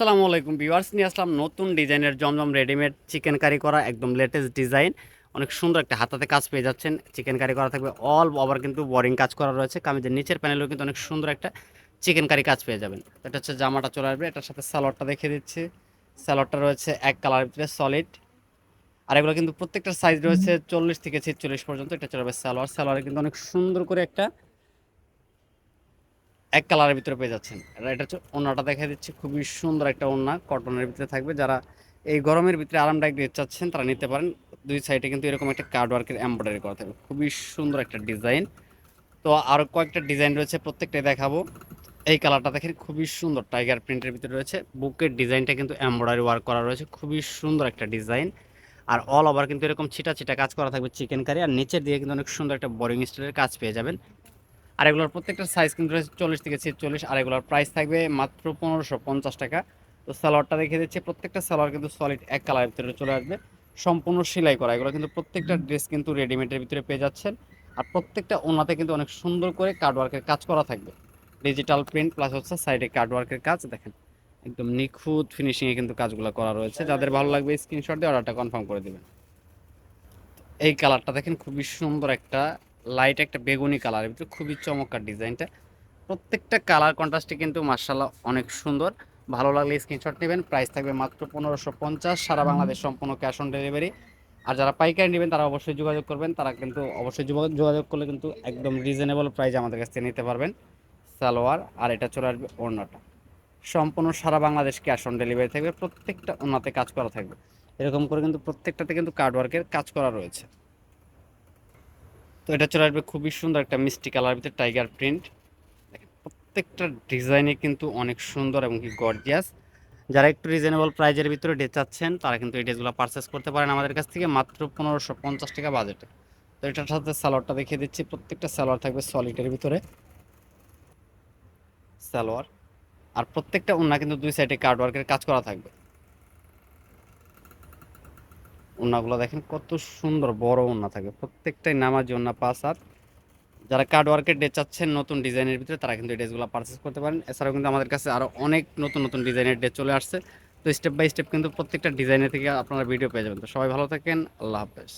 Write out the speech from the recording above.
আসসালামু আলাইকুম ভিউয়ার্স, নিয়ে আসলাম নতুন ডিজাইনের জমজম রেডিমেড চিকেন কারি করা, একদম লেটেস্ট ডিজাইন। অনেক সুন্দর একটা হাতাতে কাজ পেয়ে যাচ্ছেন। চিকেন কারি করা থাকবে, অল ওভার কিন্তু বোরিং কাজ করা রয়েছে। কামিজের নিচের প্যানেলেও কিন্তু অনেক সুন্দর একটা চিকেন কারি কাজ পেয়ে যাবেন। এটা হচ্ছে জামাটা চলে আসবে, এটার সাথে সালোয়ারটা দেখিয়ে দিচ্ছি। সালোয়ারটা রয়েছে এক কালারের ভিতরে সলিড। আর এগুলো কিন্তু প্রত্যেকটা সাইজ রয়েছে 40 থেকে 46 পর্যন্ত। এটা চলে যাবে সালোয়ার। সালোয়ারে কিন্তু অনেক সুন্দর করে একটা এক কালারের ভিতরে পেয়ে যাচ্ছেন। এটা হচ্ছে ওড়নাটা দেখা দিচ্ছি, খুবই সুন্দর একটা ওড়না, কটনের ভিতরে থাকবে। যারা এই গরমের ভিতরে আরামদায়ক দিতে চাচ্ছেন তারা নিতে পারেন। দুই সাইডে কিন্তু এরকম একটা কার্ড ওয়ার্কের এমব্রয়ডারি করা থাকবে, খুবই সুন্দর একটা ডিজাইন। তো আরও কয়েকটা ডিজাইন রয়েছে, প্রত্যেকটাই দেখাবো। এই কালারটা দেখেন, খুবই সুন্দর টাইগার প্রিন্টের ভিতরে রয়েছে। বুকের ডিজাইনটা কিন্তু এমব্রয়ডারি ওয়ার্ক করা রয়েছে, খুবই সুন্দর একটা ডিজাইন। আর অল ওভার কিন্তু এরকম ছিটা ছিটা কাজ করা থাকবে চিকেন কারি, আর নিচের দিয়ে কিন্তু অনেক সুন্দর একটা বোরিং স্টাইলের কাজ পেয়ে যাবেন। আর এগুলোর প্রত্যেকটার সাইজ কিন্তু রয়েছে 40 থেকে 46। আর এগুলোর প্রাইস থাকবে মাত্র 1550 টাকা। তো সালোয়ারটা রেখে দিচ্ছি, প্রত্যেকটা সালোয়ার কিন্তু সলিড এক কালারের ভিতরে চলে আসবে, সম্পূর্ণ সেলাই করা। এগুলো কিন্তু প্রত্যেকটা ড্রেস কিন্তু রেডিমেডের ভিতরে পেয়ে যাচ্ছেন। আর প্রত্যেকটা ওনাতে কিন্তু অনেক সুন্দর করে কার্ডওয়ার্কের কাজ করা থাকবে, ডিজিটাল প্রিন্ট প্লাস হচ্ছে সাইডে কার্ডওয়ার্কের কাজ। দেখেন একদম নিখুঁত ফিনিশিংয়ে কিন্তু কাজগুলো করা রয়েছে। যাদের ভালো লাগবে স্ক্রিনশট দিয়ে অর্ডারটা কনফার্ম করে দেবেন। এই কালারটা দেখেন, খুবই সুন্দর একটা লাইট একটা বেগুনি কালারের ভিতরে, খুবই চমৎকার ডিজাইনটা। প্রত্যেকটা কালার কন্ট্রাস্টে কিন্তু মার্শাল্লাহ অনেক সুন্দর। ভালো লাগলে স্ক্রিনশট নেবেন। প্রাইস থাকবে মাত্র 1550, সারা বাংলাদেশ সম্পূর্ণ ক্যাশ অন ডেলিভারি। আর যারা পাইকারি নেবেন তারা অবশ্যই যোগাযোগ করবেন। তারা কিন্তু অবশ্যই যোগাযোগ করলে কিন্তু একদম রিজনেবল প্রাইসে আমাদের কাছ থেকে নিতে পারবেন সালোয়ার। আর এটা চলে আসবে ওড়নাটা, সম্পূর্ণ সারা বাংলাদেশ ক্যাশ অন ডেলিভারি থাকবে। প্রত্যেকটা ওড়নাতে কাজ করা থাকবে এরকম করে, কিন্তু প্রত্যেকটাতে কিন্তু কার্ড ওয়ার্কের কাজ করা রয়েছে। তো এটা চলে আসবে খুবই সুন্দর একটা মিষ্টি কালার ভিতরে টাইগার প্রিন্ট। প্রত্যেকটা ডিজাইনে কিন্তু অনেক সুন্দর এবং কি গর্জিয়াস। যারা একটু রিজনেবল প্রাইজের ভিতরে ড্রেস চাচ্ছেন তারা কিন্তু এই ড্রেসগুলো পারচেস করতে পারেন আমাদের কাছ থেকে মাত্র 1550 টাকা বাজেটে। তো এটার সাথে সালোয়ারটা দেখিয়ে দিচ্ছি, প্রত্যেকটা সালোয়ার থাকবে সলিডের ভিতরে সালোয়ার। আর প্রত্যেকটা ওড়না কিন্তু দুই সাইডে কার্ড ওয়ার্কের কাজ করা থাকবে। ওড়নাগুলো দেখেন কত সুন্দর, বড় ওড়না থাকবে, প্রত্যেকটাই নামাজি ওড়না 5 হাত। যারা কার্ড ওয়ার্কের ড্রেস চাচ্ছেন নতুন ডিজাইনের ভিতরে তারা কিন্তু এই ড্রেসগুলো পারচেস করতে পারেন। এছাড়াও কিন্তু আমাদের কাছে আরও অনেক নতুন নতুন ডিজাইনের ড্রেস চলে আসছে। তো স্টেপ বাই স্টেপ কিন্তু প্রত্যেকটা ডিজাইনের থেকে আপনারা ভিডিও পেয়ে যাবেন। তো সবাই ভালো থাকেন, আল্লাহ হাফেজ।